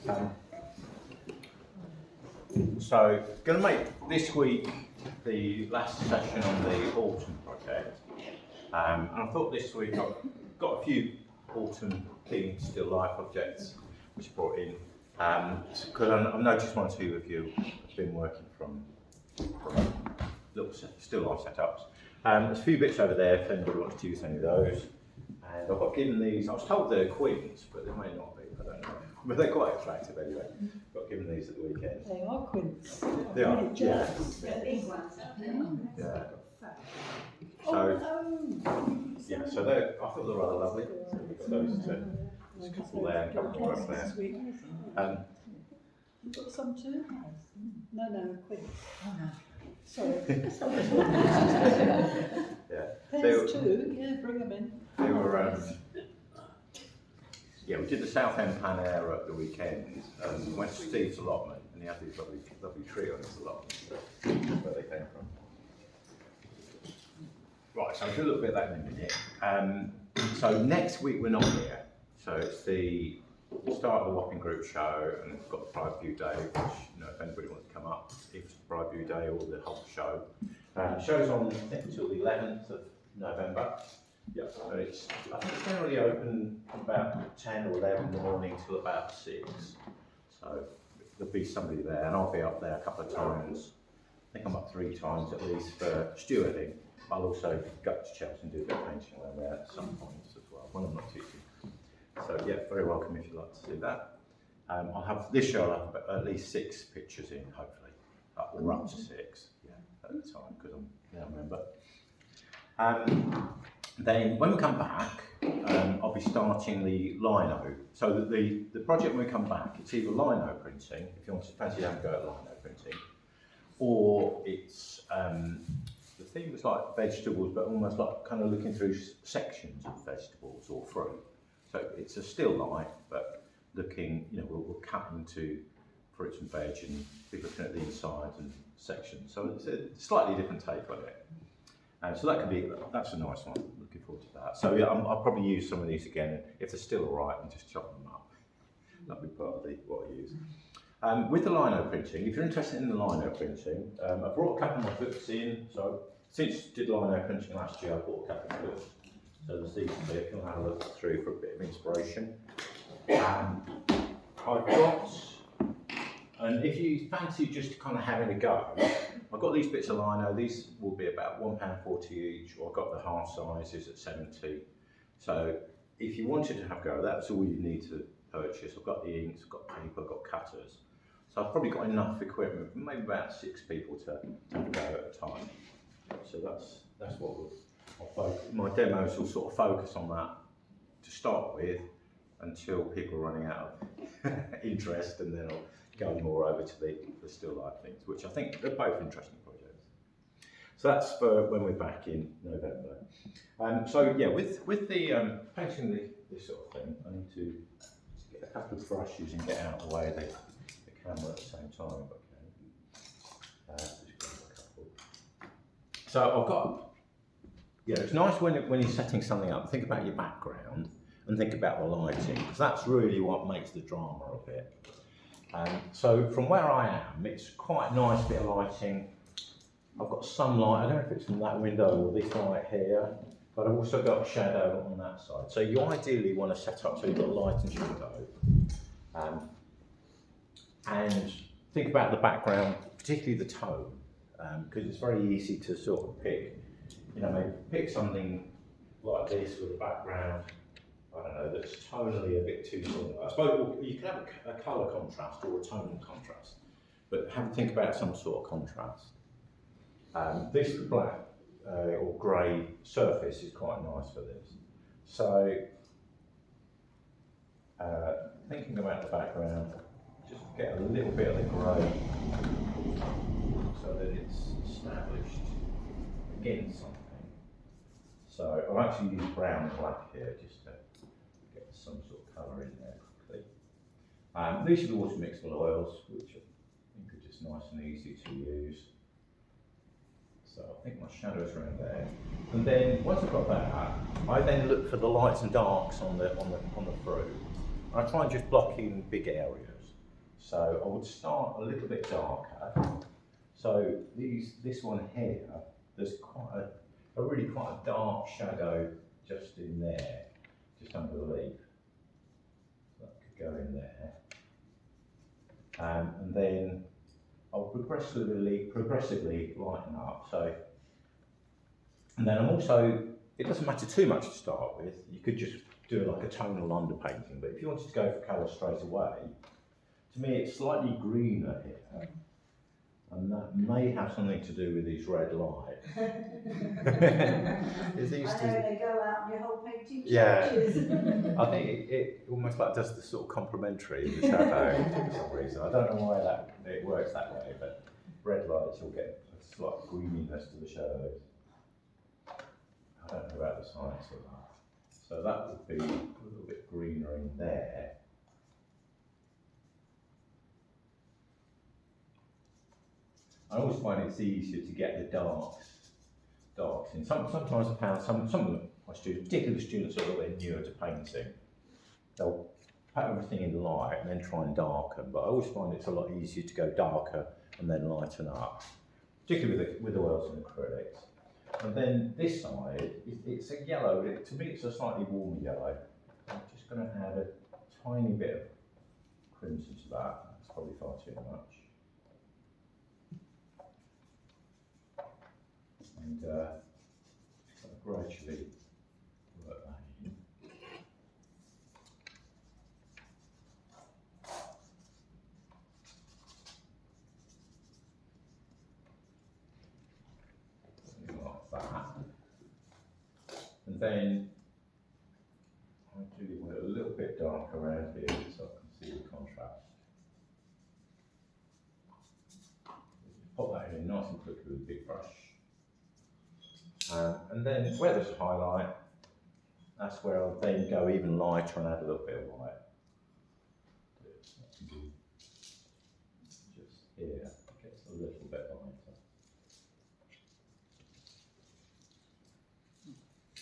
Um, so, going to make this week the last session on the autumn project. And I thought this week I've got a few autumn themed still life objects which I brought in. Because I've noticed one or two of you have been working from little still life setups. There's a few bits over there if anybody wants to use any of those. And I've got given these, I was told they're Quince, but they may not be, I don't know. But they're quite attractive anyway. Got given these at the weekend. They are Quince. They are, really yeah. The big ones up there. Yeah. So, yeah, so I thought they were rather lovely. So we've got those two. There's a couple there and a couple more up there. You've got some too? No, Quince. Oh no. Sorry. Yeah. There's two, yeah, bring them in. They were, yeah, we did the Southend Pan Air at the weekend. Went to Steve's allotment and he had these lovely tree on his allotment. So that's where they came from. Right, so I'll do a little bit of that in a minute. So next week we're not here. So it's the start of the Wapping Group show and we've got the Pride View Day, which, you know, if anybody wants to come up, it's the Pride View Day or the whole show. The show's on, I think, until the 11th of November. Yeah, so I think it's generally open from about 10 or 11 in the morning till about 6. So there'll be somebody there and I'll be up there a couple of times. I think I'm up 3 times at least for stewarding. I'll also go to Chelsea and do a bit of painting around there at some points as well, when I'm not teaching. So yeah, very welcome if you'd like to do that. I'll have, this show I'll have at least 6 pictures in, hopefully, or up to 6, yeah, at the time, because I'm a member. Then when we come back, I'll be starting the lino. So the project when we come back, it's either lino printing, if you want to fancy having a go at lino printing, or it's, the theme was like vegetables, but almost like kind of looking through sections of vegetables or fruit. So it's a still life, but looking, you know, we'll cut into fruits and veg and be looking at the insides and sections. So it's a slightly different take on it. So that could be, that's a nice one. Looking forward to that. So yeah, I'll probably use some of these again. If they're still all right, and just chop them up. That'll be part of what I use. With the lino printing, if you're interested in the lino printing, I brought a couple of my books in. So since I did lino printing last year, I bought a couple of books. So there's these two, if you want to have a look through for a bit of inspiration. I've got, and if you fancy just kind of having a go, I've got these bits of lino. These will be about £1.40 each, or I've got the half sizes at 70. So if you wanted to have a go, that's all you need to purchase. I've got the inks, I've got paper, I've got cutters. So I've probably got enough equipment for maybe about 6 people to have a go at a time. So that's what my demos will sort of focus on that to start with until people are running out of interest, and then I'll go more over to the still life things, which I think they're both interesting projects. So that's for when we're back in November. So yeah, with the painting this sort of thing, I need to get a couple of brushes and get out of the way of the camera at the same time. So I've got, yeah, it's nice when you're setting something up, think about your background and think about the lighting, because that's really what makes the drama of it. So from where I am, it's quite a nice bit of lighting. I've got some light, I don't know if it's from that window or this light here, but I've also got a shadow on that side. So you ideally want to set up so you've got light and shadow. And think about the background, particularly the tone, because it's very easy to sort of pick, you know, maybe pick something like this with a background, I don't know, that's tonally a bit too similar. I suppose you can have a colour contrast or a tonal contrast, but have to think about some sort of contrast. This black or grey surface is quite nice for this. So, thinking about the background, just get a little bit of the grey so that it's established against something. So I've actually used brown and black here just to get some sort of colour in there quickly. These are the water mixable oils, which I think are just nice and easy to use. So I think my shadow's around there. And then once I've got that, I then look for the lights and darks on the fruit. I try and just block in big areas. So I would start a little bit darker. So this one here, there's quite a really quite a dark shadow just in there, just under the leaf. So that could go in there. And then I'll progressively lighten up. So, and then I'm also, it doesn't matter too much to start with. You could just do like a tonal underpainting, but if you wanted to go for colour straight away, to me it's slightly greener here, and that may have something to do with these red lights. I know they go out and your whole painting changes. I think it almost like does the sort of complementary of the shadow for some reason. I don't know why it works that way, but red lights you'll get a slight greeniness to the shadows. I don't know about the science of that. So that would be a little bit greener in there. I always find it's easier to get the darks in. Sometimes I found some of my students, particularly the students that are a little bit newer to painting, they'll put everything in light and then try and darken, but I always find it's a lot easier to go darker and then lighten up, particularly with oils and acrylics. And then this side, it's a yellow, to me it's a slightly warmer yellow. I'm just going to add a tiny bit of crimson to that, that's probably far too much. And gradually work that in. Something like that. And then I do want it a little bit dark around here so I can see the contrast. Pop that in nice and quickly with a big brush. And then where there's a highlight, that's where I'll then go even lighter and add a little bit of white. Just here, it gets a little bit lighter.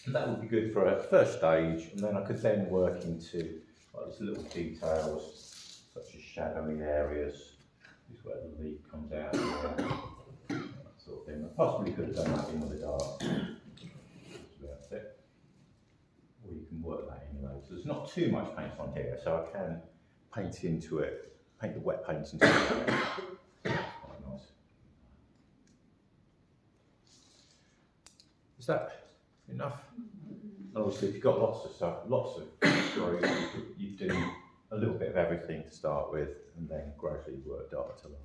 And that would be good for a first stage, and then I could then work into like these little details, such as shadowy areas. This is where the leaf comes out here. Sort of thing. I possibly could have done that in with the dark. That's it. Or you can work that in loads. There's not too much paint on here, so I can paint into it, paint the wet paint into it. Quite nice. Is that enough? And obviously, if you've got lots of stuff, sorry, you do a little bit of everything to start with, and then gradually work dark to light.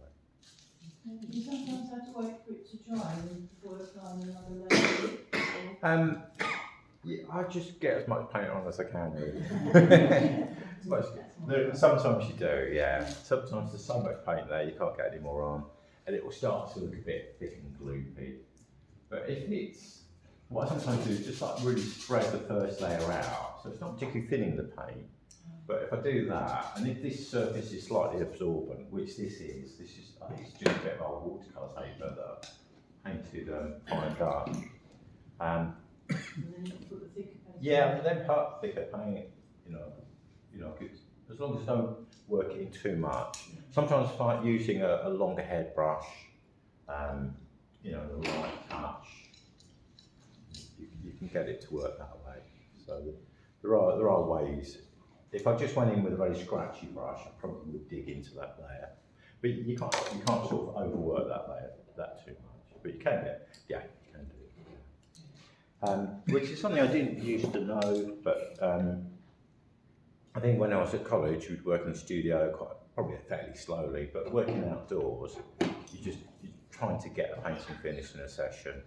You sometimes have to wait for it to dry before applying another layer. Yeah, I just get as much paint on as I can, really. Sometimes you do, yeah. Sometimes there's so much paint there you can't get any more on, and it will start to look a bit thick and gloopy. But if it's, what I sometimes do is just like really spread the first layer out, so it's not particularly thinning the paint. But if I do that, and if this surface is slightly absorbent, which this is, I think it's just a bit of old watercolour paper that I painted primed up. And then you put the thicker paint. Yeah, and then put thicker paint, you know, as long as I don't work it in too much. Sometimes I like using a longer head brush, you know, the light touch. You can get it to work that way. So there are ways. If I just went in with a very scratchy brush, I probably would dig into that layer. But you can't sort of overwork that layer that too much. But you can you can do it. Which is something I didn't used to know, but I think when I was at college, we'd work in the studio probably fairly slowly, but working outdoors, you're trying to get a painting finished in a session.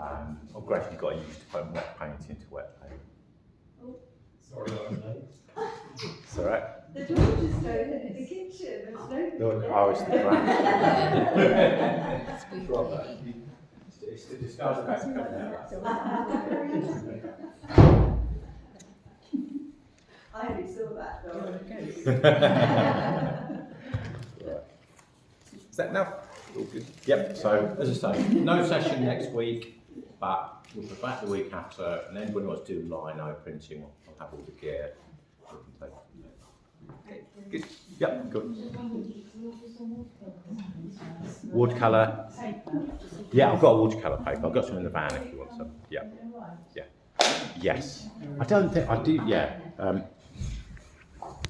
I've gradually got used to putting wet paint into wet paint. Oh. Sorry about that. It's all right. The door just opened in the kitchen. There's no. Oh, it's the ground. It's the disguise about to come I only saw that door. Right. Is that enough? All good. Yep. So as I say, no session next week, but we'll be back the week after, and then when I was doing lino printing, I'll have all the gear. We can take it from there. Good. Yep, good. Just wondered, do you offer some watercolour? Watercolour. Paper. Yeah, I've got a watercolour paper. I've got some in the van if you want some. Yeah. Is that right? Yes. I don't think I do. Yeah.